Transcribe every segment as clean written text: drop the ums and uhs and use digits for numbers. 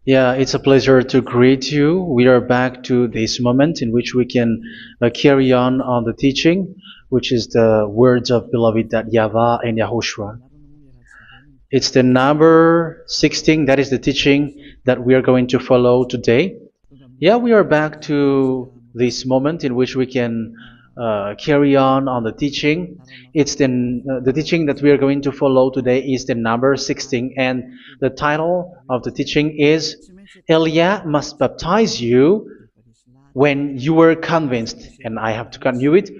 Yeah, it's a pleasure to greet you. We are back to this moment in which we can carry on the teaching, which is the words of beloved that YAHVAH and YAHOSHUA. It's the number 16, that is the teaching that we are going to follow today. Yeah, we are back to this moment in which we can carry on the teaching. It's the teaching that we are going to follow today is the number 16, and the title of the teaching is Elia must baptize you when you were convinced, and I have to continue it,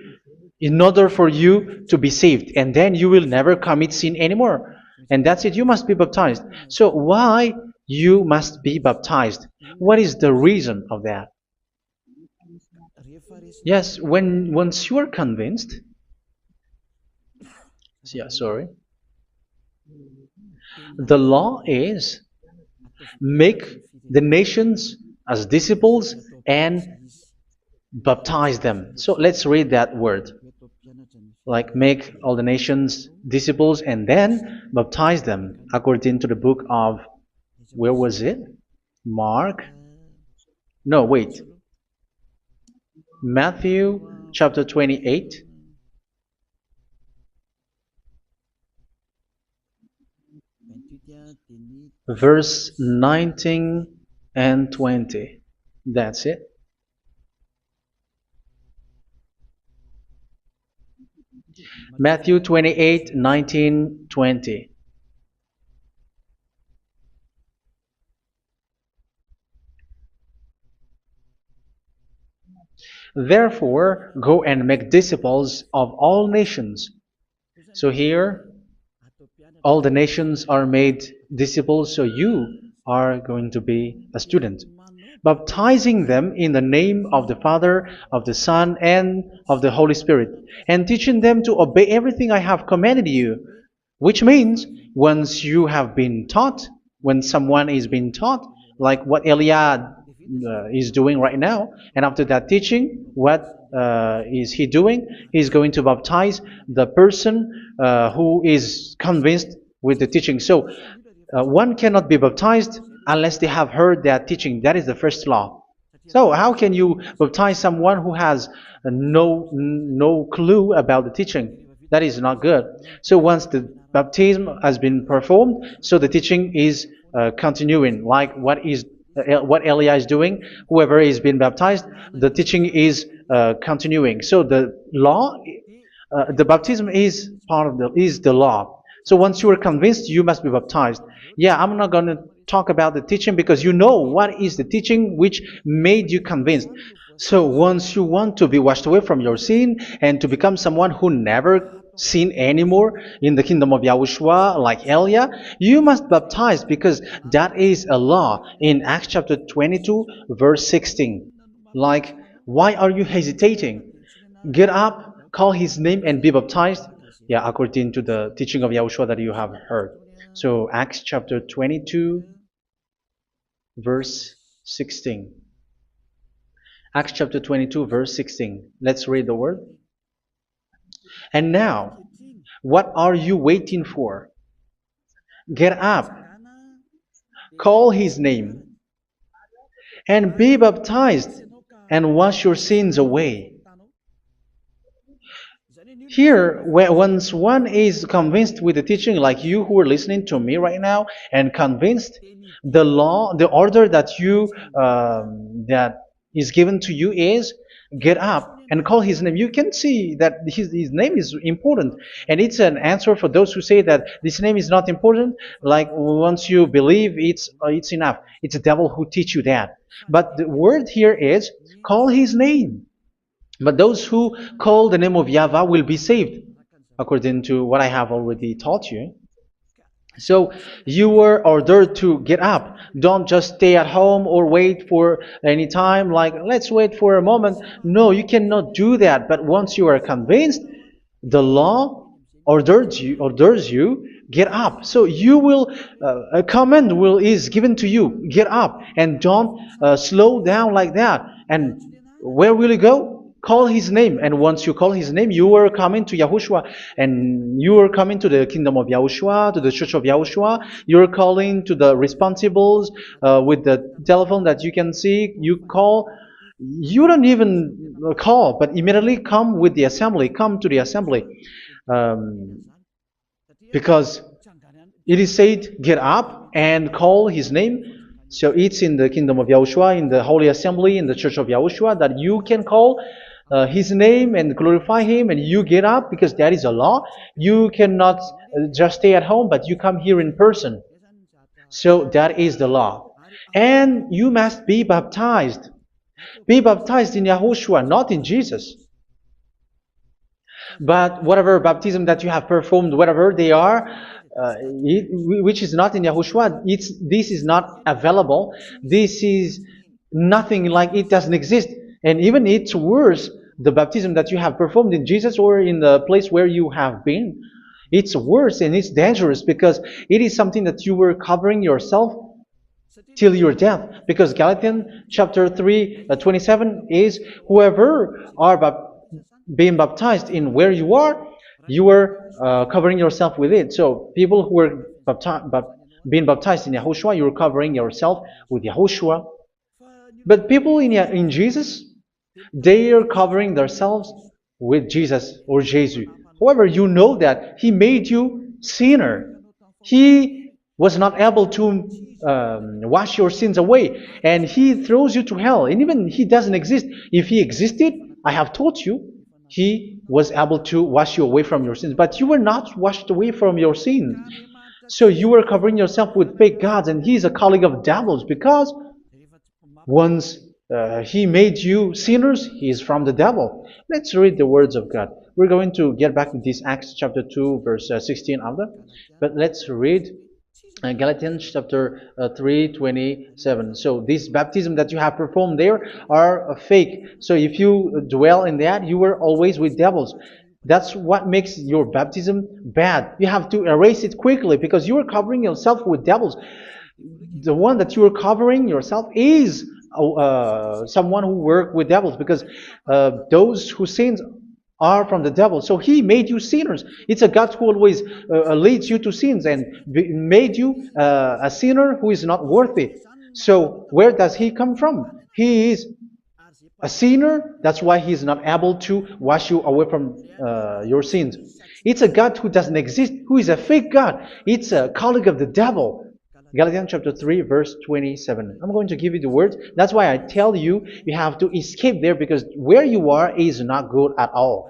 in order for you to be saved, and then you will never commit sin anymore. And that's it, you must be baptized. So why you must be baptized? What is the reason of that? Yes, when once you are convinced, yeah, sorry, the law is make the nations as disciples and baptize them. So let's read that word. Like make all the nations disciples and then baptize them according to the book of, where was it? Mark? No, wait. Matthew chapter 28. Verse 19 and 20. That's it. Matthew 28, 19, 20. Therefore, go and make disciples of all nations. So here, all the nations are made disciples, so you are going to be a student. Baptizing them in the name of the Father, of the Son, and of the Holy Spirit, and teaching them to obey everything I have commanded you. Which means, once you have been taught, when someone is being taught, like what Elia is doing right now, and after that teaching, what is he doing? He's going to baptize the person who is convinced with the teaching. So one cannot be baptized unless they have heard that teaching. That is the first law. So how can you baptize someone who has no clue about the teaching? That is not good. So once the baptism has been performed, so the teaching is continuing, like what Elia is doing. Whoever is being baptized, the teaching is continuing. So the law, the baptism is part of the law. So once you are convinced, you must be baptized. Yeah, I'm not going to talk about the teaching because you know what is the teaching which made you convinced. So once you want to be washed away from your sin and to become someone who never sin anymore in the kingdom of Yahushua, like Elia, you must baptize because that is a law in Acts chapter 22, verse 16. Like, why are you hesitating? Get up, call his name, and be baptized. Yeah, according to the teaching of Yahushua that you have heard. So Acts chapter 22, verse 16. Acts chapter 22, verse 16. Let's read the word. And now, what are you waiting for? Get up, call his name, and be baptized, and wash your sins away. Here, once one is convinced with the teaching, like you who are listening to me right now, and convinced, the law, the order that that is given to you is get up and call his name. You can see that his name is important, and it's an answer for those who say that this name is not important. Like once you believe, it's enough. It's the devil who teach you that. But the word here is call his name. But those who call the name of YAHVAH will be saved, according to what I have already taught you. So you were ordered to get up. Don't just stay at home or wait for any time, like let's wait for a moment. No, you cannot do that. But once you are convinced, the law orders you get up. So you will a command is given to you, get up, and don't slow down like that. And where will you go? call his name. And once you call his name, you are coming to Yahushua. And you are coming to the kingdom of Yahushua, to the church of Yahushua. You're calling to the responsibles with the telephone that you can see. You call. You don't even call, but immediately come with the assembly. Come to the assembly. Um, because it is said, get up and call his name. So it's in the kingdom of Yahushua, in the holy assembly, in the church of Yahushua, that you can call his name and glorify him, and you get up, because that is a law. You cannot just stay at home, but you come here in person. So that is the law. And you must be baptized. Be baptized in Yahushua, not in Jesus. But whatever baptism that you have performed, whatever they are, which is not in Yahushua, this is not available. This is nothing, like it doesn't exist. And even it's worse, the baptism that you have performed in Jesus or in the place where you have been. It's worse and it's dangerous, because it is something that you were covering yourself till your death. Because Galatians chapter 3, 27 is, whoever are being baptized in where you are covering yourself with it. So people who were being baptized in Yahushua, you're covering yourself with Yahushua. But people in Jesus, they are covering themselves with Jesus or Jesus. However, you know that he made you sinner. He was not able to wash your sins away, and he throws you to hell. And even he doesn't exist. If he existed, I have taught you, he was able to wash you away from your sins. But you were not washed away from your sins. So you were covering yourself with fake gods, and he's a colleague of devils, because once he made you sinners, he is from the devil. Let's read the words of God. We're going to get back to this Acts chapter 2, verse 16 after. But let's read Galatians chapter 3:27. So this baptism that you have performed there are fake. So if you dwell in that, you were always with devils. That's what makes your baptism bad. You have to erase it quickly, because you are covering yourself with devils. The one that you are covering yourself is someone who worked with devils, because those who sin are from the devil. So he made you sinners. It's a God who always leads you to sins, and made you a sinner who is not worthy. So where does he come from? He is a sinner. That's why he is not able to wash you away from your sins. It's a God who doesn't exist, who is a fake God. It's a colleague of the devil. Galatians chapter 3, verse 27. I'm going to give you the words. That's why I tell you, you have to escape there, because where you are is not good at all.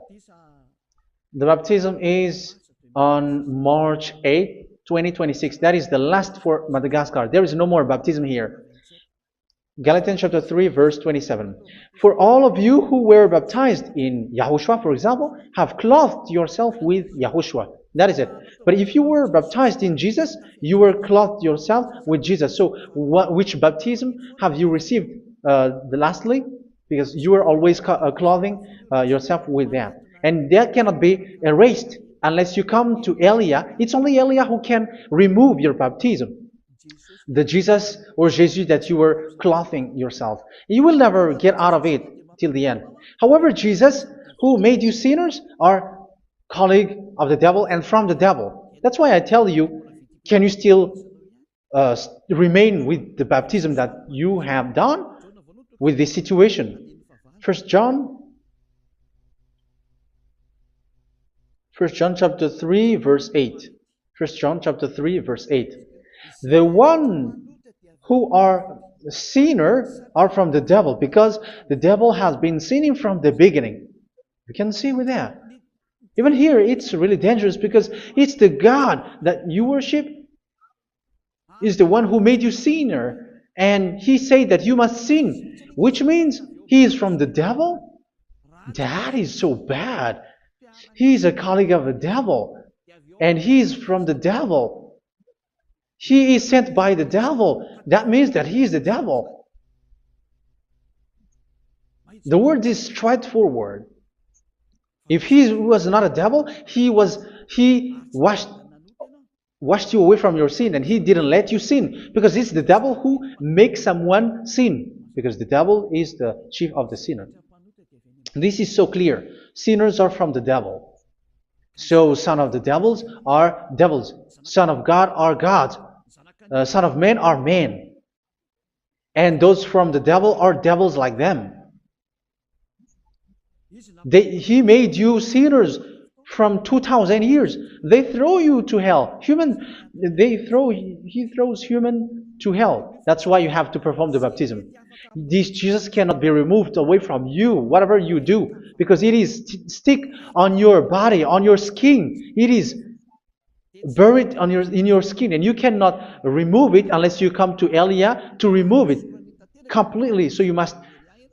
The baptism is on March 8, 2026. That is the last for Madagascar. There is no more baptism here. Galatians chapter 3, verse 27. For all of you who were baptized in Yahushua, for example, have clothed yourself with Yahushua. That is it. But if you were baptized in Jesus, you were clothed yourself with Jesus. So which baptism have you received lastly? Because you are always clothing yourself with that. And that cannot be erased unless you come to Elia. It's only Elia who can remove your baptism. The Jesus or Jesus that you were clothing yourself. You will never get out of it till the end. However, Jesus, who made you sinners, are colleague of the devil and from the devil. That's why I tell you, can you still remain with the baptism that you have done with this situation? First John chapter 3, verse 8. First John chapter 3, verse 8. The one who are sinner are from the devil, because the devil has been sinning from the beginning. You can see with that. Even here, it's really dangerous, because it's the God that you worship is the one who made you sinner, and he said that you must sin, which means he is from the devil. That is so bad. He is a colleague of the devil, and he is from the devil. He is sent by the devil. That means that he is the devil. The word is straightforward. If he was not a devil, he washed you away from your sin, and he didn't let you sin, because it's the devil who makes someone sin, because the devil is the chief of the sinner. This is so clear. Sinners are from the devil. So son of the devils are devils. Son of God are gods. Son of men are men. And those from the devil are devils like them. He made you sinners from 2,000 years. They throw you to hell. He throws human to hell. That's why you have to perform the baptism. This Jesus cannot be removed away from you, whatever you do, because it is stick on your body, on your skin. It is buried in your skin, and you cannot remove it unless you come to Elia to remove it completely. So you must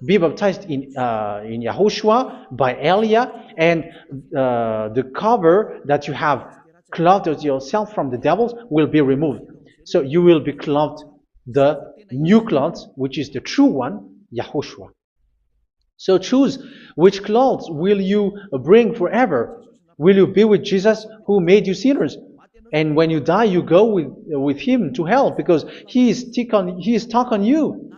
be baptized in YAHOSHUA by Elia, and the cover that you have clothed yourself from the devils will be removed. So you will be clothed the new clothes, which is the true one, YAHOSHUA. So choose which clothes will you bring forever. Will you be with Jesus who made you sinners? And when you die, you go with him to hell because he is stuck on you.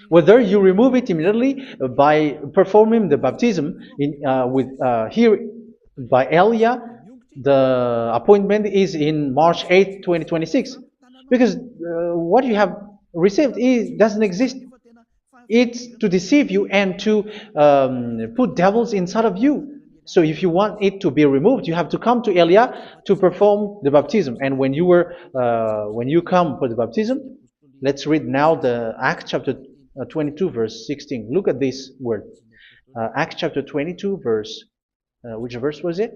Whether you remove it immediately by performing the baptism here by Elia, the appointment is in March 8, 2026. Because what you have received doesn't exist. It's to deceive you and to put devils inside of you. So if you want it to be removed, you have to come to Elia to perform the baptism. And when you come for the baptism, let's read now the Acts chapter 22 verse 16. Look at this word. Acts chapter 22 verse, which verse was it?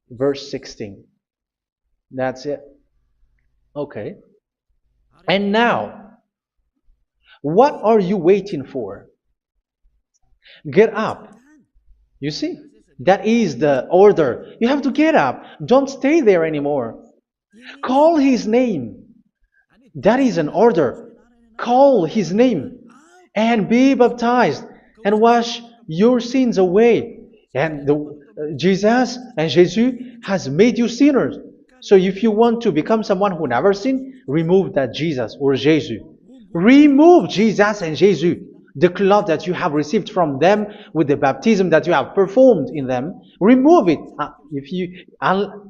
Verse 16. That's it. Okay. And now, what are you waiting for? Get up. You see, that is the order. You have to get up. Don't stay there anymore. Call his name. That is an order. Call his name and be baptized and wash your sins away. And Jesus has made you sinners. So if you want to become someone who never sinned, remove that Jesus or Jesus. Remove Jesus and Jesus, the cloth that you have received from them with the baptism that you have performed in them. Remove it.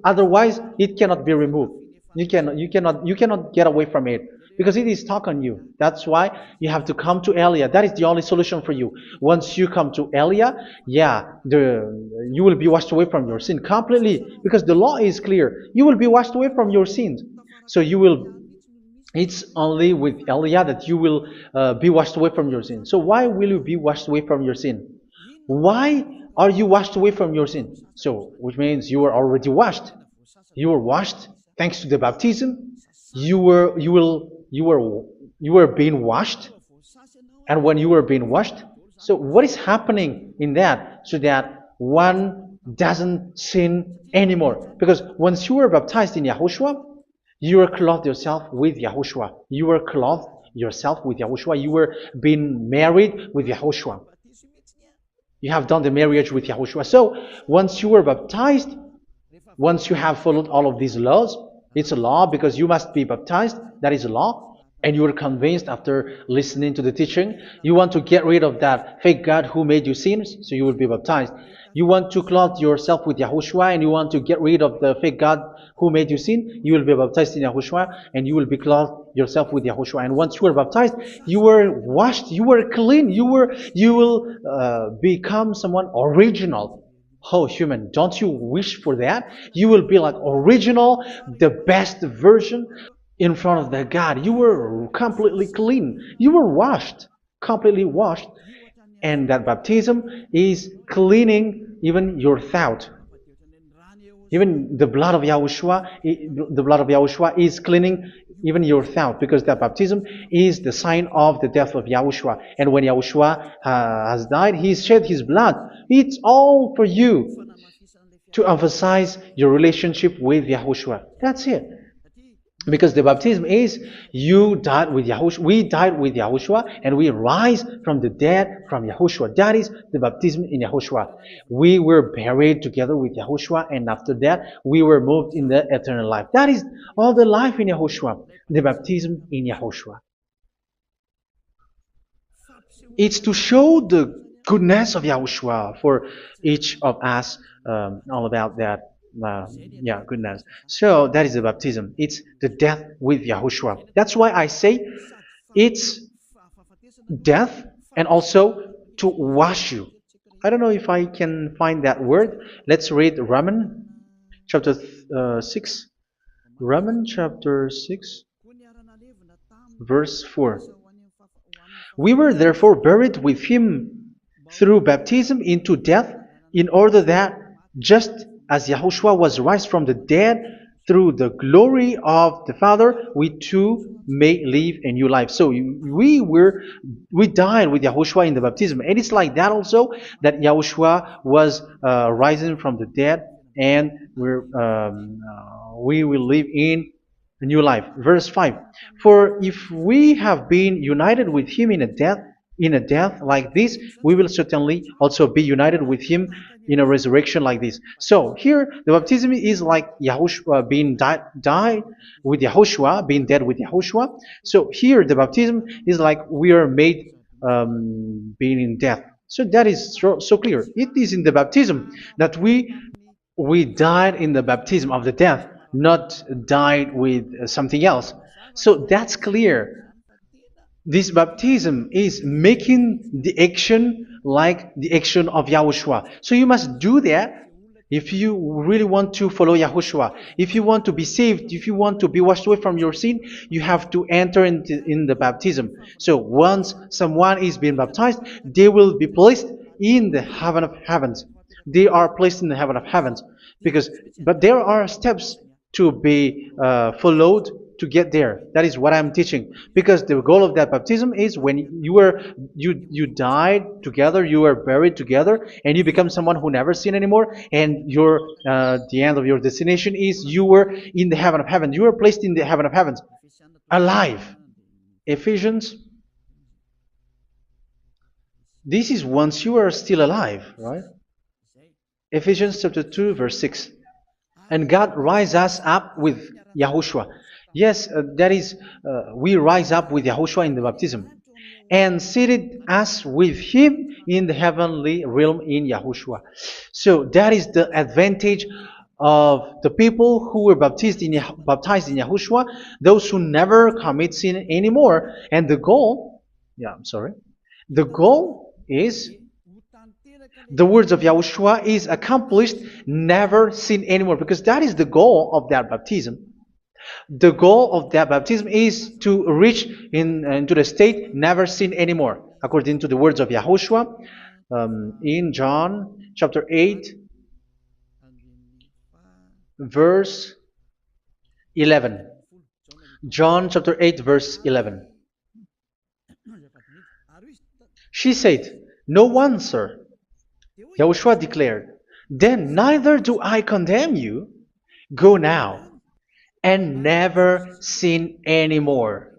Otherwise, it cannot be removed. You cannot get away from it because it is stuck on you. That's why you have to come to Elia. That is the only solution for you. Once you come to Elia, you will be washed away from your sin completely because the law is clear. You will be washed away from your sins. So it's only with Elia that you will be washed away from your sin. So why will you be washed away from your sin? Why are you washed away from your sin? So, which means you were already washed. You were washed thanks to the baptism. You were being washed. And when you were being washed, so what is happening in that? So that one doesn't sin anymore. Because once you were baptized in YAHOSHUA, you were clothed yourself with YAHOSHUA. You were clothed yourself with YAHOSHUA. You were being married with YAHOSHUA. You have done the marriage with YAHOSHUA. So once you were baptized, once you have followed all of these laws, it's a law because you must be baptized. That is a law. And you are convinced after listening to the teaching, you want to get rid of that fake God who made you sinners, so you will be baptized. You want to clothe yourself with YAHOSHUA and you want to get rid of the fake God who made you sin, you will be baptized in YAHOSHUA and you will be clothed yourself with YAHOSHUA. And once you are baptized, you were washed, you were clean, you will become someone original. Oh, human, don't you wish for that? You will be like original, the best version in front of the God. You were completely clean. You were washed, completely washed. And that baptism is cleaning even your thought. Even the blood of YAHOSHUA is cleaning even your thought, because that baptism is the sign of the death of YAHOSHUA. And when YAHOSHUA has died, he shed his blood. It's all for you to emphasize your relationship with YAHOSHUA. That's it. Because the baptism is you died with YAHOSHUA, we died with YAHOSHUA, and we rise from the dead from YAHOSHUA. That is the baptism in YAHOSHUA. We were buried together with YAHOSHUA, and after that we were moved in the eternal life. That is all the life in YAHOSHUA, the baptism in YAHOSHUA. It's to show the goodness of Yahushua for each of us, all about that. Yeah, goodness. So that is the baptism. It's the death with Yahushua. That's why I say it's death and also to wash you. I don't know if I can find that word. Let's read Romans chapter 6. Romans chapter 6, verse 4. We were therefore buried with him through baptism into death, in order that, just as Yahushua was raised from the dead through the glory of the Father, we too may live a new life. So we died with Yahushua in the baptism, and it's like that also that Yahushua was rising from the dead, and we will live in a new life. Verse 5. For if we have been united with him in a death like this, we will certainly also be united with him in a resurrection like this. So here the baptism is like Yahushua being died with Yahushua, being dead with Yahushua. So here the baptism is like we are made being in death. So that is so clear. It is in the baptism that we died in the baptism of the death, not died with something else. So that's clear. This baptism is making the action like the action of Yahushua. So you must do that if you really want to follow Yahushua. If you want to be saved, if you want to be washed away from your sin, you have to enter in the baptism. So once someone is being baptized, they will be placed in the heaven of heavens. They are placed in the heaven of heavens, but there are steps to be followed to get there. That is what I'm teaching, because the goal of that baptism is when you died together, you were buried together, and you become someone who never sin anymore, and the end of your destination is you were in the heaven of heaven. You were placed in the heaven of heavens, alive. Ephesians. This is once you are still alive, right? Ephesians chapter 2, verse 6. And God rise us up with Yahushua. Yes, that is, we rise up with Yahushua in the baptism. And seated us with him in the heavenly realm in Yahushua. So that is the advantage of the people who were baptized in Yahushua, those who never commit sin anymore. And the goal, the goal is the words of Yahushua is accomplished, never sin anymore, because that is the goal of that baptism. The goal of that baptism is to reach into the state never sin anymore, according to the words of Yahushua in John chapter 8, verse 11. John chapter 8, verse 11. She said, "No one, sir." Yahushua declared, "Then neither do I condemn you. Go now and never sin anymore."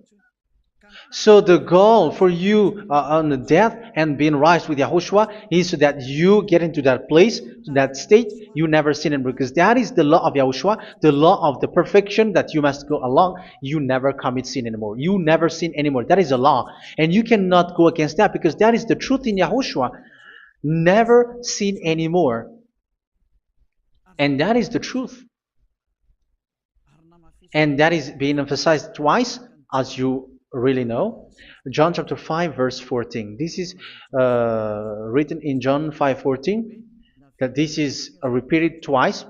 So the goal for you on the death and being raised with Yahushua is so that you get into that place, that state, you never sin anymore. Because that is the law of Yahushua, the law of the perfection that you must go along. You never commit sin anymore. You never sin anymore. That is a law. And you cannot go against that, because that is the truth in Yahushua. Never sin anymore. And that is the truth. And that is being emphasized twice, as you really know. John chapter 5, verse 14. This is written in John 5:14, that this is repeated twice.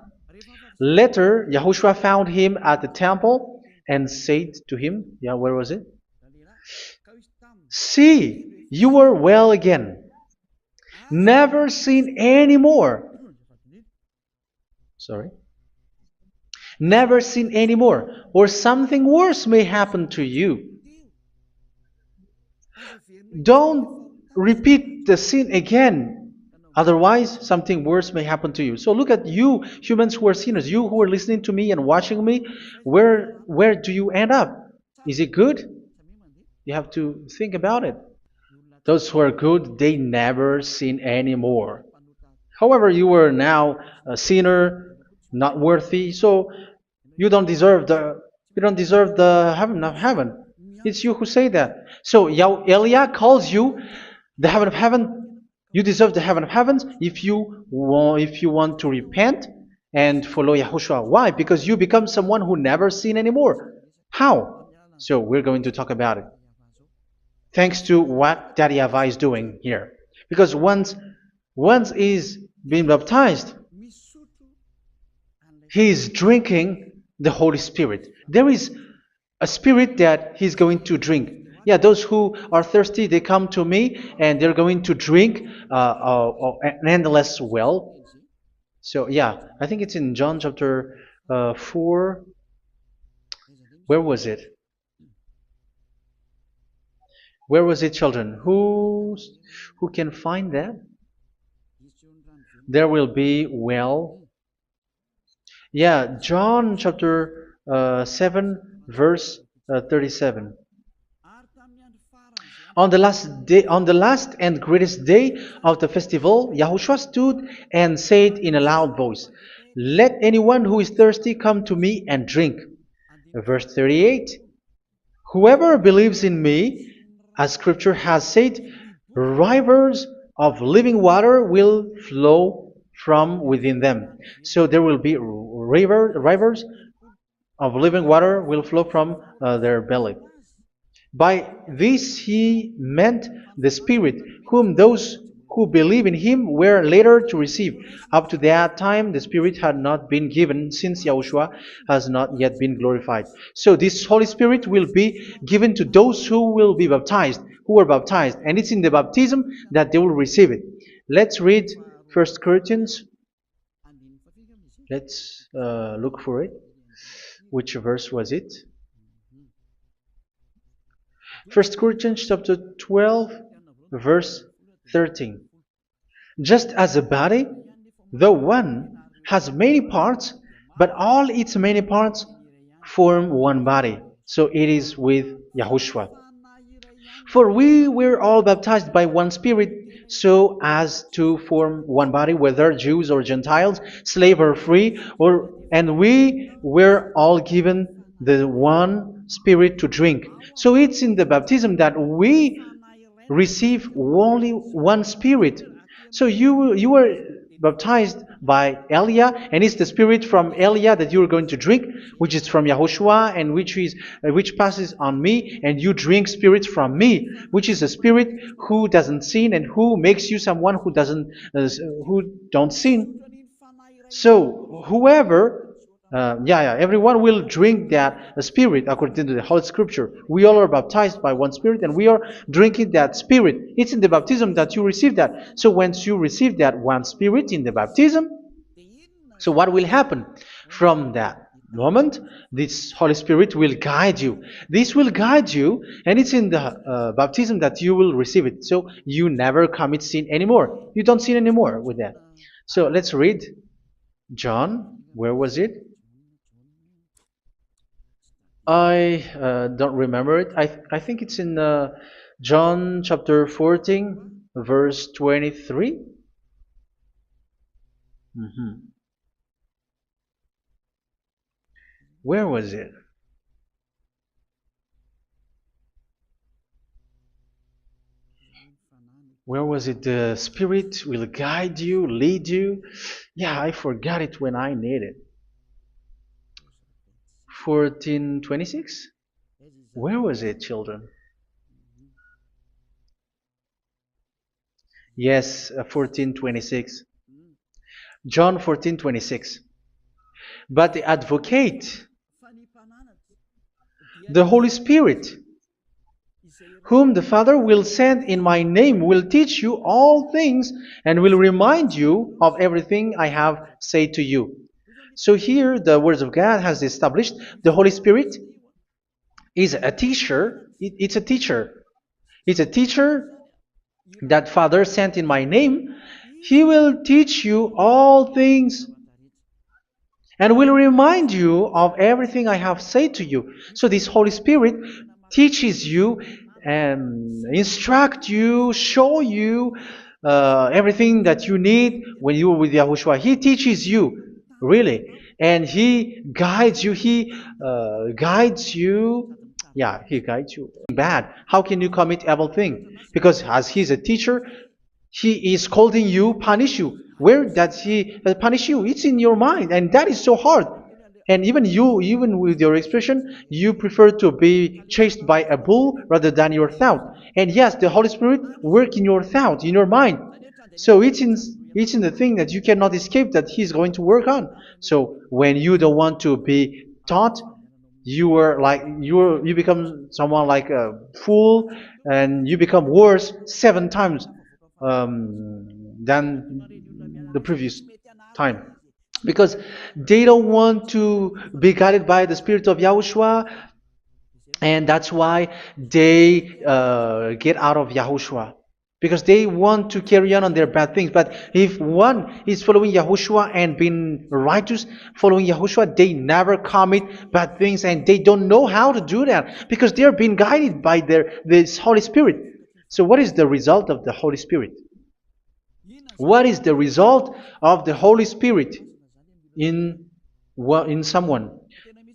Later, Yahushua found him at the temple and said to him, where was it? "See, you are well again. Never sin anymore." Never sin anymore, or something worse may happen to you. Don't repeat the sin again. Otherwise, something worse may happen to you. So look at you, humans who are sinners, you who are listening to me and watching me. Where do you end up? Is it good? You have to think about it. Those who are good, they never sin anymore. However, you are now a sinner, not worthy, so you don't deserve the heaven of heaven. It's you who say that. So Elia calls you the heaven of heaven You deserve the heaven of heavens if you want to repent and follow Yahushua. Why? Because you become someone who never sin anymore. How? So we're going to talk about it. Thanks to what Daddy YAHVAH is doing here. Because once he's being baptized, he is drinking the Holy Spirit. There is a spirit that he's going to drink. Yeah, those who are thirsty, they come to me and they're going to drink an endless well. So yeah, I think it's in John chapter 4. Where was it? Where was it, children? Who can find that? There will be well. Yeah, John chapter 7, verse 37. On the last day, on the last and greatest day of the festival, Yahushua stood and said in a loud voice, "Let anyone who is thirsty come to me and drink." Verse 38. Whoever believes in me, as scripture has said, rivers of living water will flow from within them. So there will be rivers of living water will flow from their belly. By this he meant the Spirit, whom those who believe in him were later to receive. Up to that time, the Spirit had not been given, since Yahushua has not yet been glorified. So this Holy Spirit will be given to those who will be baptized, who were baptized, and it's in the baptism that they will receive it. Let's read 1 Corinthians. Let's look for it. Which verse was it? 1 Corinthians chapter 12, verse 13. Just as a body, though one, has many parts, but all its many parts form one body. So it is with Yahushua. For we were all baptized by one Spirit, so as to form one body, whether Jews or Gentiles, slave or free, and we were all given the one Spirit to drink. So it's in the baptism that we receive only one Spirit. So you were baptized by Elia, and it's the Spirit from Elia that you are going to drink, which is from Yahushua, and which passes on me, and you drink Spirit from me, which is a Spirit who doesn't sin and who makes you someone who don't sin. So whoever everyone will drink that Spirit according to the Holy Scripture. We all are baptized by one Spirit, and we are drinking that Spirit. It's in the baptism that you receive that. So once you receive that one Spirit in the baptism, so what will happen? From that moment, this Holy Spirit will guide you. This will guide you, and it's in the baptism that you will receive it. So you never commit sin anymore. You don't sin anymore with that. So let's read John. Where was it? I don't remember it. I think it's in John chapter 14, verse 23. Where was it? Where was it? The Spirit will guide you, lead you. Yeah, I forgot it when I need it. 14:26? Where was it, children? Yes, 14:26. John 14:26. But the Advocate, the Holy Spirit, whom the Father will send in my name, will teach you all things and will remind you of everything I have said to you. So here the Word of God has established the Holy Spirit is a teacher. It's a teacher. It's a teacher that Father sent in my name. He will teach you all things and will remind you of everything I have said to you. So this Holy Spirit teaches you and instruct you, show you everything that you need when you are with Yahushua. He teaches you, really. And He guides you. He guides you. Yeah, He guides you. Bad. How can you commit evil thing? Because as He's a teacher, He is scolding you, punish you. Where does he punish you? It's in your mind, and that is so hard. And even you, even with your expression, you prefer to be chased by a bull rather than your thought. And yes, the Holy Spirit work in your thought, in your mind. So it's in the thing that you cannot escape that He's going to work on. So when you don't want to be taught, you become someone like a fool, and you become worse 7 times than the previous time, because they don't want to be guided by the spirit of Yahushua, and that's why they get out of Yahushua, because they want to carry on their bad things. But if one is following Yahushua and being righteous, following Yahushua, they never commit bad things, and they don't know how to do that because they are being guided by this Holy Spirit. So what is the result of the Holy Spirit? What is the result of the Holy Spirit in in someone?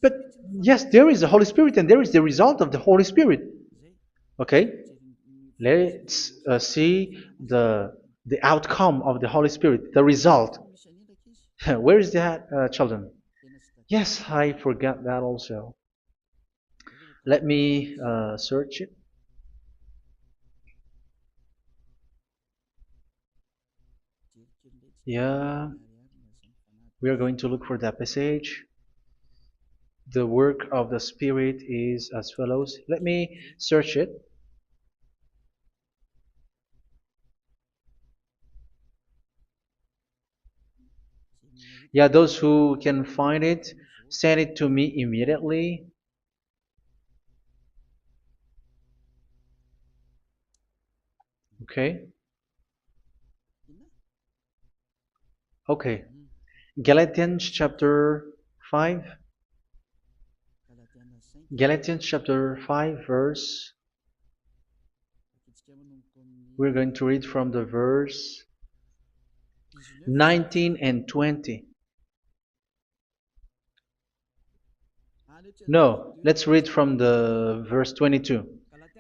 But yes, there is the Holy Spirit, and there is the result of the Holy Spirit. Okay, let's see the outcome of the Holy Spirit, the result. Where is that, children? Yes, I forgot that also. Let me search it. Yeah, we are going to look for that passage. The work of the Spirit is as follows. Let me search it. Yeah, those who can find it, send it to me immediately. Okay. Okay. Galatians chapter 5. Galatians chapter 5 verse. We're going to read from the verse 19 and 20. No, let's read from the verse 22.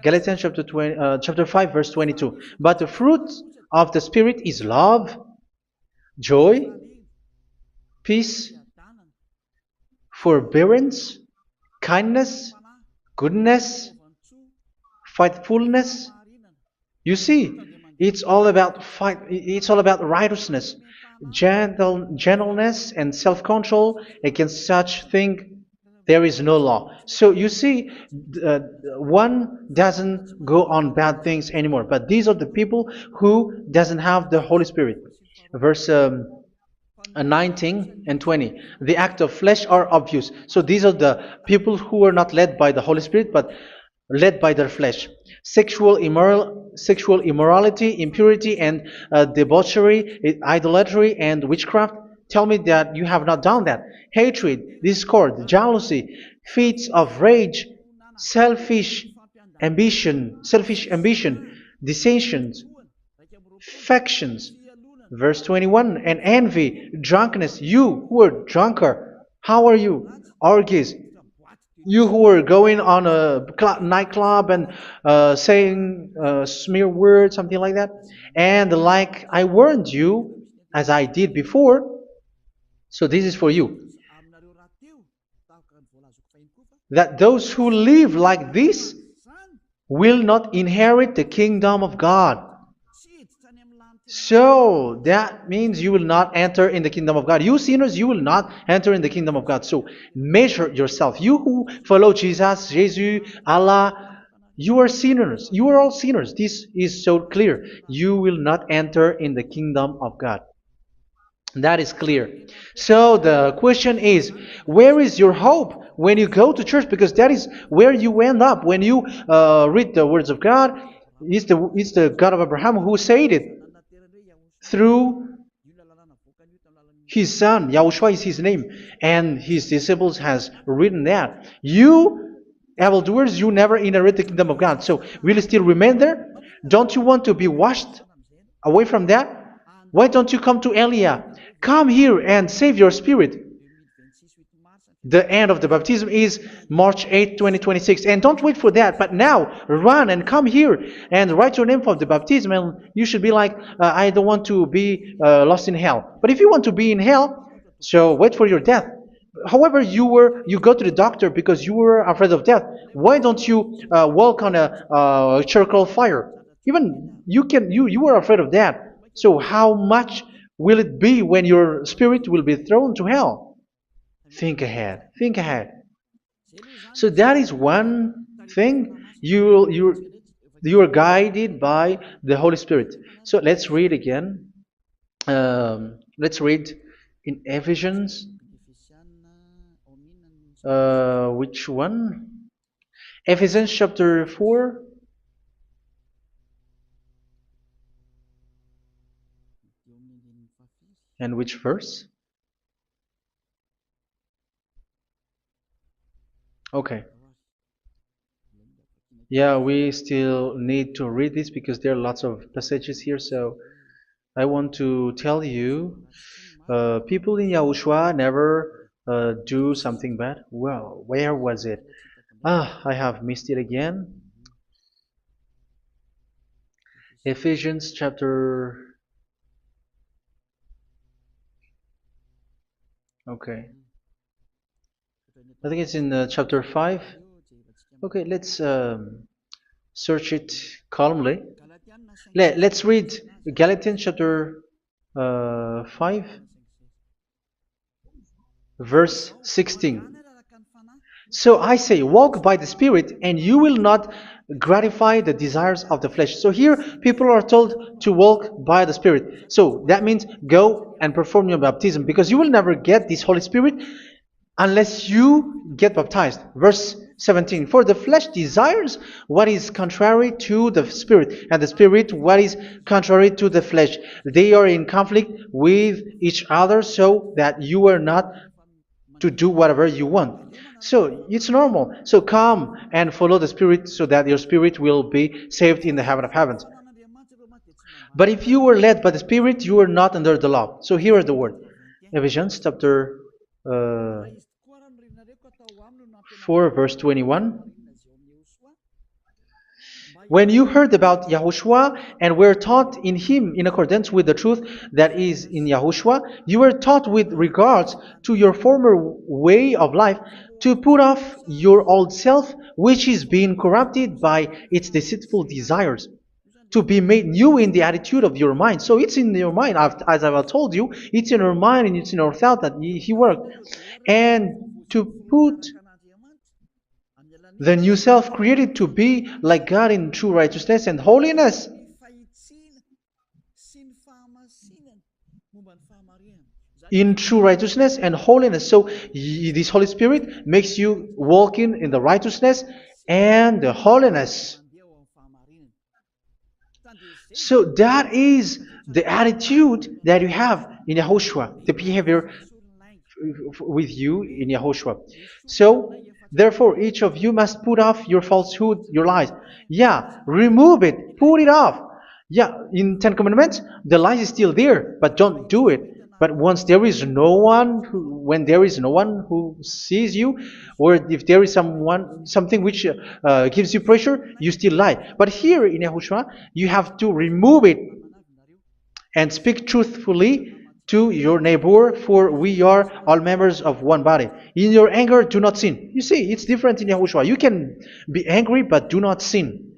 Galatians chapter 5 verse 22. But the fruit of the Spirit is love, joy, peace, forbearance, kindness, goodness, faithfulness. You see, it's all about fight. It's all about righteousness, gentleness, and self-control. Against such thing, there is no law. So you see, uh, one doesn't go on bad things anymore. But these are the people who doesn't have the Holy Spirit. Verse 19 and 20. The act of flesh are obvious. So these are the people who are not led by the Holy Spirit, but led by their flesh. Sexual immorality, impurity, and debauchery, idolatry, and witchcraft. Tell me that you have not done that. Hatred, discord, jealousy, fits of rage, selfish ambition, dissensions, factions. Verse 21, and envy, drunkenness. You who are drunker, how are you? Orgies. You who are going on a nightclub and saying smear words, something like that. And like I warned you, as I did before, so this is for you, that those who live like this will not inherit the kingdom of God. So that means you will not enter in the kingdom of God. You sinners, you will not enter in the kingdom of God. So measure yourself. You who follow Jesus, Allah, you are sinners. You are all sinners. This is so clear. You will not enter in the kingdom of God. That is clear. So the question is, where is your hope when you go to church? Because that is where you end up. When you read the words of God, it's the God of Abraham who said it through his son. Yahushua is his name, and his disciples has written that. You evildoers, you never inherit the kingdom of God. So will you still remain there? Don't you want to be washed away from that? Why don't you come to Elia? Come here and save your spirit. The end of the baptism is March 8th, 2026. And don't wait for that, but now run and come here and write your name for the baptism. And you should be like, I don't want to be lost in hell. But if you want to be in hell, so wait for your death. However, you go to the doctor because you were afraid of death. Why don't you walk on a charcoal fire? Even you were afraid of that. So how much will it be when your spirit will be thrown to hell? Think ahead. Think ahead. So that is one thing. You are guided by the Holy Spirit. So let's read again. Let's read in Ephesians. Which one? Ephesians chapter 4. And which verse? Okay. Yeah, we still need to read this because there are lots of passages here. So I want to tell you, people in Yahushua never do something bad. Well, where was it? I have missed it again. Ephesians chapter. Okay. I think it's in chapter 5. Okay, let's search it calmly. Let's read Galatians chapter 5, verse 16. So I say, walk by the Spirit, and you will not gratify the desires of the flesh. So here, people are told to walk by the Spirit. So that means go and perform your baptism, because you will never get this Holy Spirit unless you get baptized. Verse 17. For the flesh desires what is contrary to the Spirit, and the Spirit what is contrary to the flesh. They are in conflict with each other, so that you are not to do whatever you want. So it's normal. So come and follow the Spirit so that your spirit will be saved in the heaven of heavens. But if you were led by the Spirit, you are not under the law. So here are the word. Ephesians chapter 4 verse 21. When you heard about Yahushua and were taught in him in accordance with the truth that is in Yahushua, you were taught with regards to your former way of life to put off your old self, which is being corrupted by its deceitful desires, to be made new in the attitude of your mind. So it's in your mind, as I've told you, it's in your mind and it's in your thought that he worked. And to put the new self created to be like God in true righteousness and holiness. In true righteousness and holiness. So this Holy Spirit makes you walk in the righteousness and the holiness. So that is the attitude that you have in Yahushua, the behavior with you in Yahushua. So therefore, each of you must put off your falsehood, your lies. Yeah, remove it, put it off. Yeah, in Ten Commandments, the lies is still there, but don't do it. But once there is no one, when there is no one who sees you, or if there is something which gives you pressure, you still lie. But here in Yahushua, you have to remove it and speak truthfully to your neighbor, for we are all members of one body. In your anger, do not sin. You see, it's different in Yahushua. You can be angry, but do not sin.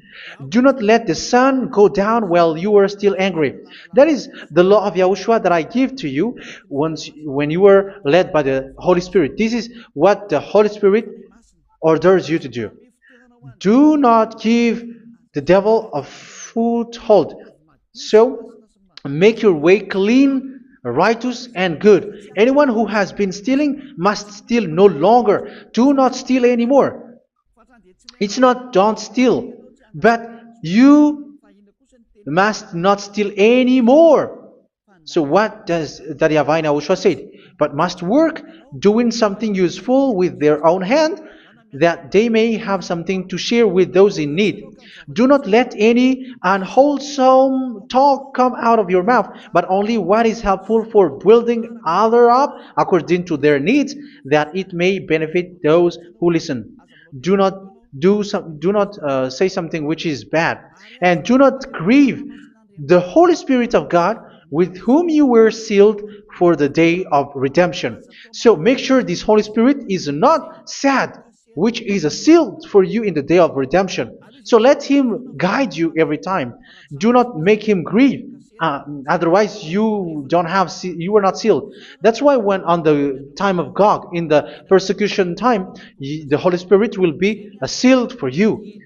Do not let the sun go down while you are still angry. That is the law of Yahushua that I give to you when you were led by the Holy Spirit. This is what the Holy Spirit orders you to do. Do not give the devil a foothold. So, make your way clean, righteous and good. Anyone who has been stealing must steal no longer. Do not steal anymore. It's not don't steal, but you must not steal anymore. So what does the YAHVAH say? But must work, doing something useful with their own hand, that they may have something to share with those in need. Do not let any unwholesome talk come out of your mouth, but only what is helpful for building other up according to their needs, that it may benefit those who listen. Do not do not say something which is bad, and do not grieve the Holy Spirit of God, with whom you were sealed for the day of redemption. So make sure this Holy Spirit is not sad, which is a seal for you in the day of redemption. So let Him guide you every time. Do not make Him grieve. Otherwise, you don't have you are not sealed. That's why when on the time of God, in the persecution time, the Holy Spirit will be sealed for you.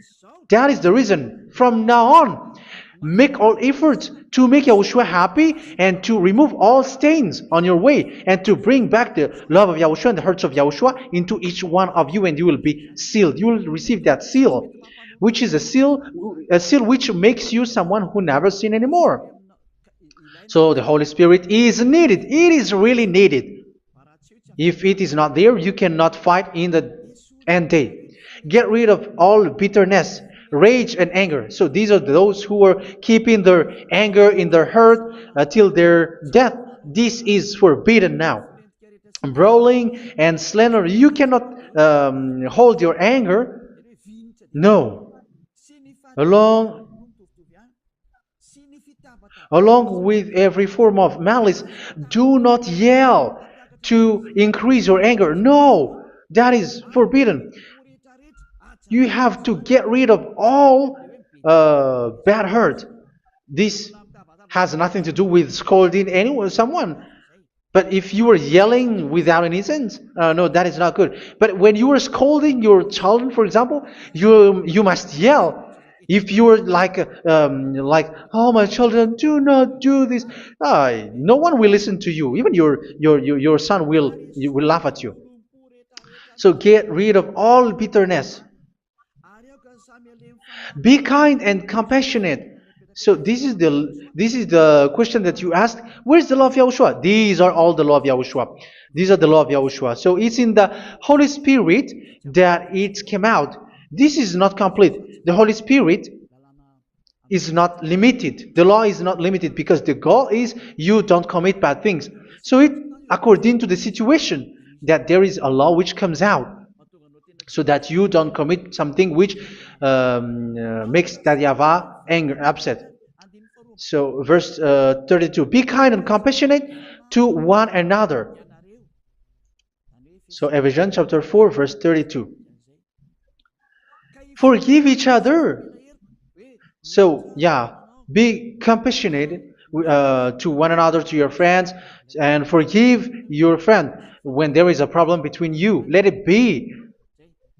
That is the reason. From now on, make all efforts to make Yahushua happy and to remove all stains on your way and to bring back the love of Yahushua and the hearts of Yahushua into each one of you, and you will be sealed. You will receive that seal, which is a seal which makes you someone who never sin anymore. So the Holy Spirit is needed. It is really needed. If it is not there, you cannot fight in the end day. Get rid of all bitterness, rage, and anger. So these are those who are keeping their anger in their heart till their death. This is forbidden now. Brawling and slander. You cannot hold your anger. No. Along Along with every form of malice, do not yell to increase your anger. No, that is forbidden. You have to get rid of all bad hurt. This has nothing to do with scolding anyone, someone. But if you are yelling without any sense, no, that is not good. But when you are scolding your child, for example, you must yell. If you are like, oh my children, do not do this, no one will listen to you. Even your son will laugh at you. So get rid of all bitterness. Be kind and compassionate. So this is the question that you asked. Where's the law of Yahushua? These are all the law of Yahushua. These are the law of Yahushua. So it's in the Holy Spirit that it came out. This is not complete. The Holy Spirit is not limited. The law is not limited because the goal is you don't commit bad things. So it according to the situation that there is a law which comes out, so that you don't commit something which makes that YAHVAH anger, upset. So verse 32, be kind and compassionate to one another. So Ephesians chapter 4 verse 32. Forgive each other. So yeah, be compassionate to one another, to your friends, and forgive your friend when there is a problem between you. Let it be.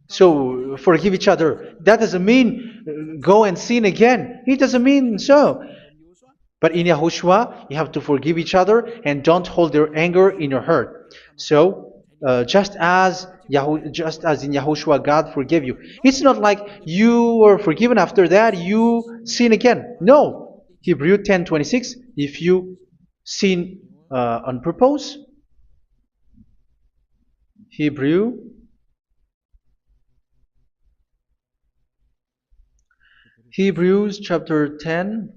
So forgive each other. That doesn't mean go and sin again. It doesn't mean so. But in Yahushua, you have to forgive each other and don't hold your anger in your heart. So just as in Yahushua, God forgave you. It's not like you were forgiven after that you sin again. No. Hebrew 10:26. If you sin on purpose, Hebrews chapter 10.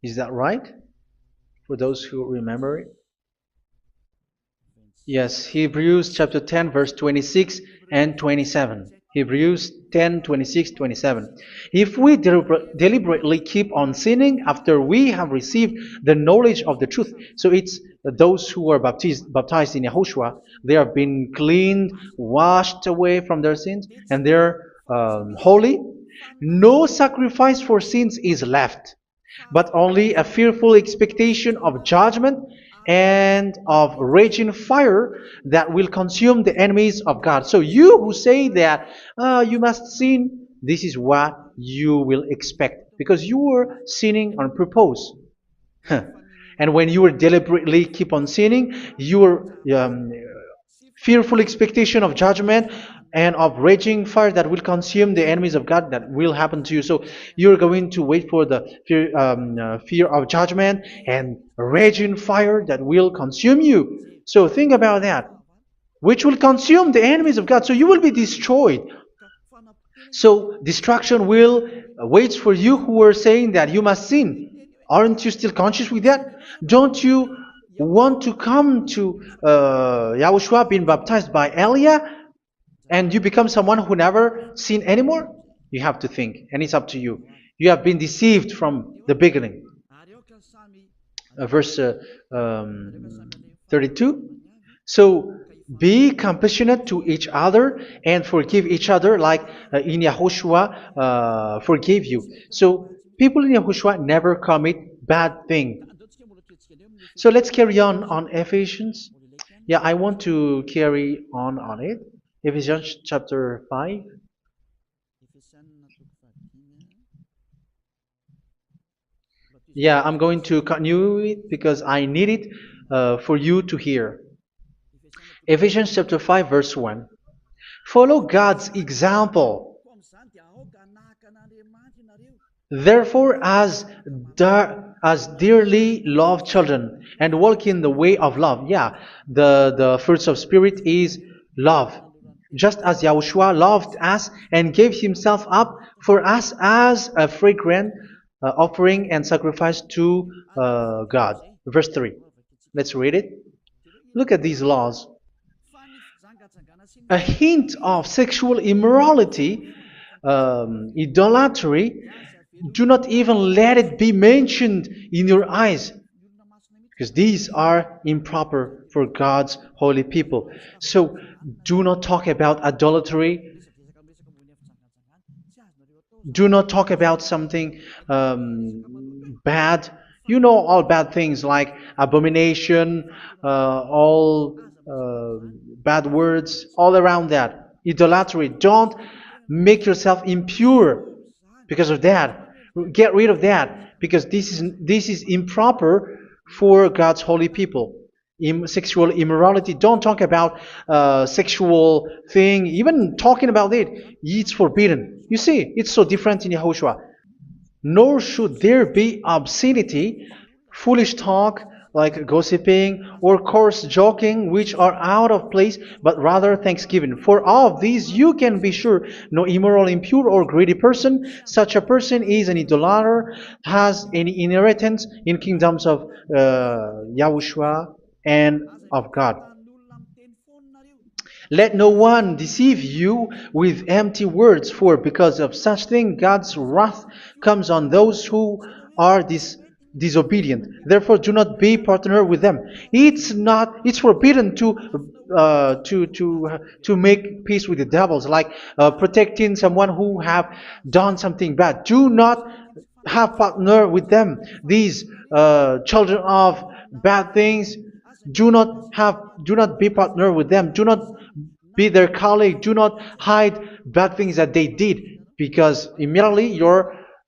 Is that right? For those who remember it. Yes, Hebrews chapter 10 verse 26 and 27. Hebrews 10, 26, 27. If we deliberately keep on sinning after we have received the knowledge of the truth, so it's those who are baptized in Yahushua, they have been cleaned, washed away from their sins, and they're holy. No sacrifice for sins is left, but only a fearful expectation of judgment and of raging fire that will consume the enemies of God. So you who say that you must sin, this is what you will expect, because you were sinning on purpose. And when you deliberately keep on sinning, your fearful expectation of judgment and of raging fire that will consume the enemies of God, that will happen to you. So you're going to wait for the fear of judgment and raging fire that will consume you. So think about that. which will consume the enemies of God. So you will be destroyed. So destruction will wait for you who are saying that you must sin. Aren't you still conscious with that? Don't you want to come to Yahushua being baptized by Elia and you become someone who never sinned anymore? You have to think, and it's up to you. You have been deceived from the beginning. Verse 32. So be compassionate to each other and forgive each other like in Yahushua forgave you. So people in Yahushua never commit bad thing. So let's carry on Ephesians. Yeah, I want to carry on it. Ephesians chapter 5. Yeah, I'm going to continue it because I need it for you to hear. Ephesians chapter 5 verse 1. Follow God's example. Therefore, as dearly loved children, and walk in the way of love. Yeah, the fruits of spirit is love. Just as Yahushua loved us and gave himself up for us as a fragrant offering and sacrifice to God. Verse 3. Let's read it. Look at these laws. A hint of sexual immorality, idolatry, do not even let it be mentioned in your eyes, because these are improper for God's holy people. So do not talk about idolatry. Do not talk about something bad. You know all bad things like abomination, all bad words, all around that. Idolatry. Don't make yourself impure because of that. Get rid of that because this is improper for God's holy people. Sexual immorality. Don't talk about sexual thing. Even talking about it's forbidden. You see, it's so different in Yahushua. Nor should there be obscenity, foolish talk like gossiping or coarse joking, which are out of place, but rather thanksgiving. For of these you can be sure: no immoral, impure, or greedy person, such a person is an idolater, has any inheritance in kingdoms of Yahushua and of God. Let no one deceive you with empty words, for because of such thing God's wrath comes on those who are disobedient. Therefore, do not be partner with them. It's forbidden to make peace with the devils, like protecting someone who have done something bad. Do not have partner with them. These children of bad things, do not be partner with them. Do not be their colleague. Do not hide bad things that they did, because immediately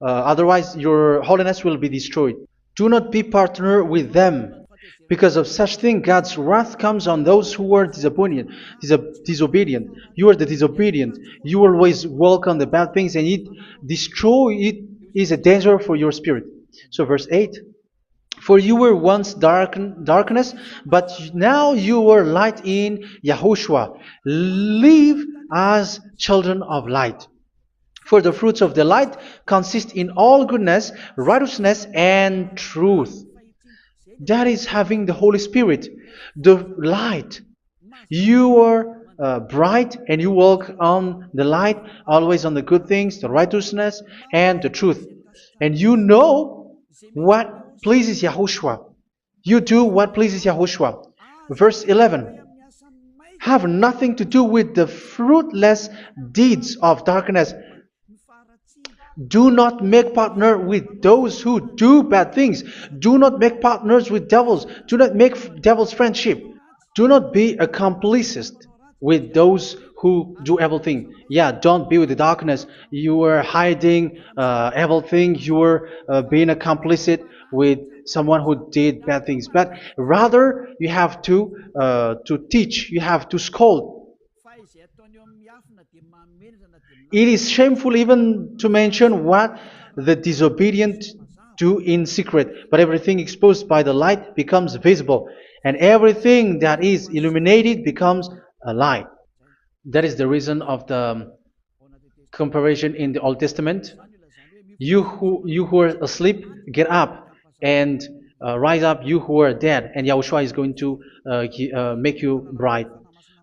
otherwise your holiness will be destroyed. Do not be partner with them. Because of such thing, God's wrath comes on those who are disobedient. Disobedient. You are the disobedient. You always walk on the bad things, and it is a danger for your spirit. So verse 8. For you were once darkness, but now you are light in Yahushua. Live as children of light. For the fruits of the light consist in all goodness, righteousness, and truth. That is having the Holy Spirit, the light. You are bright and you walk on the light, always on the good things, the righteousness, and the truth. And you know what pleases Yahushua. You do what pleases Yahushua. Verse 11. Have nothing to do with the fruitless deeds of darkness. Do not make partner with those who do bad things. Do not make partners with devils. Do not make devils friendship. Do not be a complicit with those who do evil thing. Yeah, don't be with the darkness. You are hiding evil thing. You are being a complicit with someone who did bad things. But rather, you have to teach. You have to scold. It is shameful even to mention what the disobedient do in secret, but everything exposed by the light becomes visible, and everything that is illuminated becomes lie. That is the reason of the comparison in the Old Testament. You who are asleep, get up and rise up, you who are dead, and Yahushua is going to make you bright.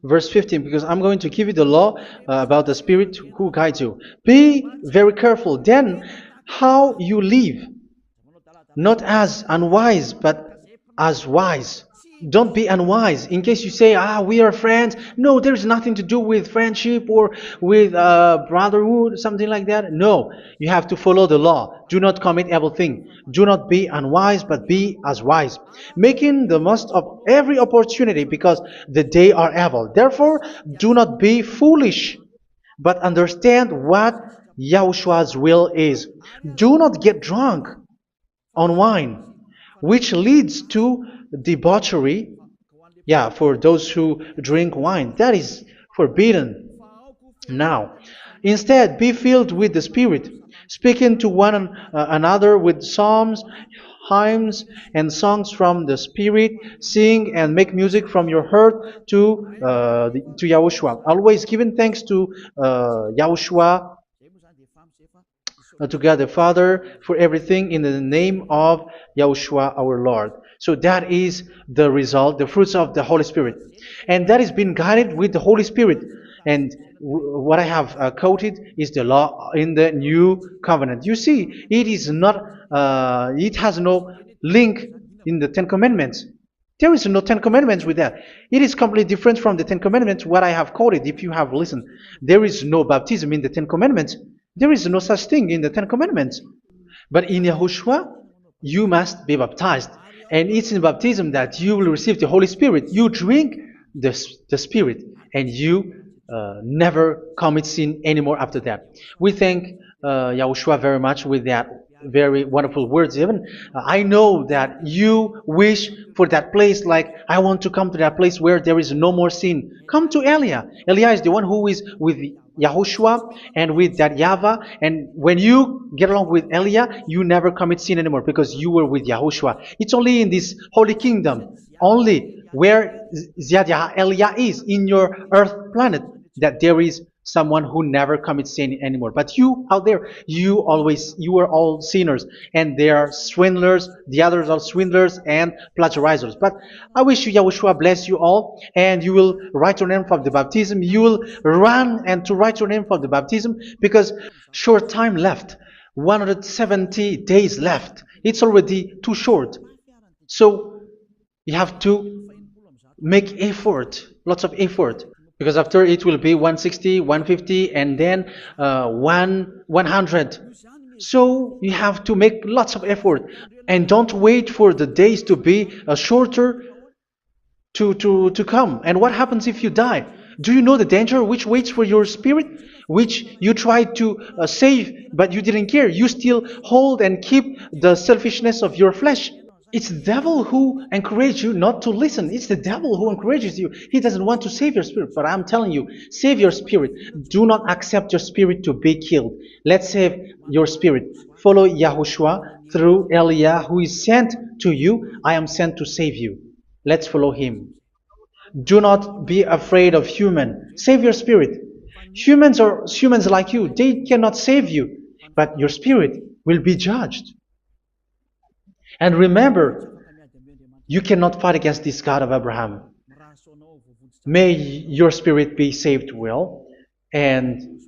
Verse 15, because I'm going to give you the law about the Spirit who guides you. Be very careful then how you live, not as unwise, but as wise. Don't be unwise. In case you say, we are friends. No, there's nothing to do with friendship or with brotherhood, something like that. No, you have to follow the law. Do not commit evil thing. Do not be unwise, but be as wise, making the most of every opportunity, because the day are evil. Therefore, do not be foolish, but understand what Yahushua's will is. Do not get drunk on wine, which leads to debauchery. Yeah, for those who drink wine, that is forbidden now. Instead, be filled with the Spirit, speaking to one another with psalms, hymns, and songs from the Spirit. Sing and make music from your heart to Yahushua, always giving thanks to Yahushua, to God the Father, for everything in the name of Yahushua our Lord. So that is the result, the fruits of the Holy Spirit. And that is being guided with the Holy Spirit. And what I have quoted is the law in the new covenant. You see, it is not, it has no link in the Ten Commandments. There is no Ten Commandments with that. It is completely different from the Ten Commandments, what I have quoted, if you have listened. There is no baptism in the Ten Commandments. There is no such thing in the Ten Commandments. But in Yahushua, you must be baptized. And it's in baptism that you will receive the Holy Spirit. You drink the Spirit, and you never commit sin anymore after that. We thank Yahushua very much with that very wonderful words. Even I know that you wish for that place, like I want to come to that place where there is no more sin. Come to Elia. Elia is the one who is with Yahushua and with that YAHVAH. And when you get along with Elia, you never commit sin anymore because you were with Yahushua. It's only in this holy kingdom, only where Elia is, in your earth planet, that there is someone who never commits sin anymore. But you out there, you are all sinners, and they are swindlers. The others are swindlers and plagiarizers. But I wish you, Yahushua, bless you all, and you will write your name for the baptism. You will run and to write your name for the baptism, because short time left, 170 days left. It's already too short. So you have to make effort, lots of effort. Because after it will be 160, 150, and then 100. So you have to make lots of effort. And don't wait for the days to be shorter to come. And what happens if you die? Do you know the danger which waits for your spirit? Which you tried to save, but you didn't care. You still hold and keep the selfishness of your flesh. It's the devil who encourages you not to listen. It's the devil who encourages you. He doesn't want to save your spirit. But I'm telling you, save your spirit. Do not accept your spirit to be killed. Let's save your spirit. Follow Yahushua through Elia, who is sent to you. I am sent to save you. Let's follow him. Do not be afraid of human. Save your spirit. Humans are humans like you. They cannot save you. But your spirit will be judged. And remember, you cannot fight against this God of Abraham. May your spirit be saved well and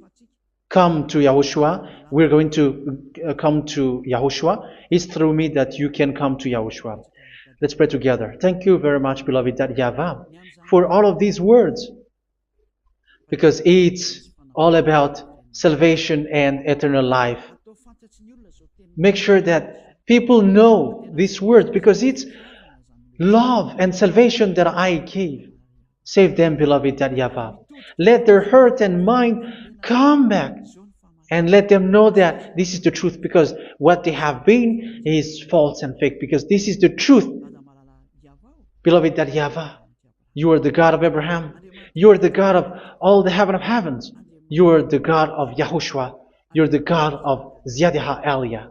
come to Yahushua. We're going to come to Yahushua. It's through me that you can come to Yahushua. Let's pray together. Thank you very much, beloved YAHVAH, for all of these words, because it's all about salvation and eternal life. Make sure that people know these words, because it's love and salvation that I gave. Save them, beloved YAHVAH. Let their heart and mind come back, and let them know that this is the truth, because what they have been is false and fake, because this is the truth. Beloved YAHVAH, you are the God of Abraham. You are the God of all the heaven of heavens. You are the God of Yahushua. You are the God of Ziadiha Elia.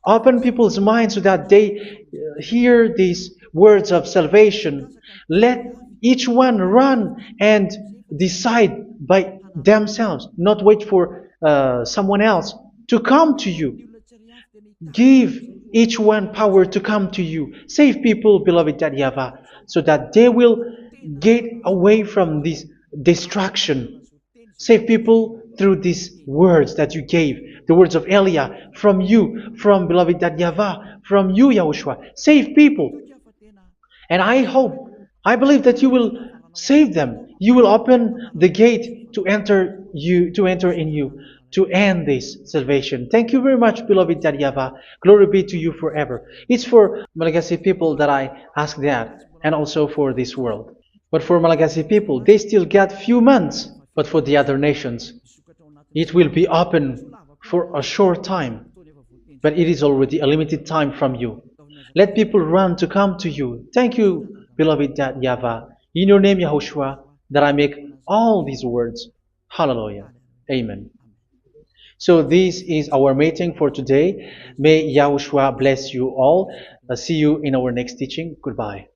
Open people's minds so that they hear these words of salvation. Let Each one run and decide by themselves, not wait for someone else to come to you. Give each one power to come to you. Save people, beloved Yahavah, so that they will get away from this distraction. Save people through these words that you gave, the words of Elia, from you, from beloved Yahavah, from you, Yahushua. Save people. And I hope, I believe that you will save them. You will open the gate to enter in you, to end this salvation. Thank you very much, beloved Yahavah. Glory be to you forever. It's for Malagasy people that I ask that, and also for this world. But for Malagasy people, they still get few months. But for the other nations, it will be open for a short time. But it is already a limited time from you. Let people run to come to you. Thank you, beloved Yahavah. In your name, Yahushua, that I make all these words. Hallelujah. Amen. So this is our meeting for today. May Yahushua bless you all. See you in our next teaching. Goodbye.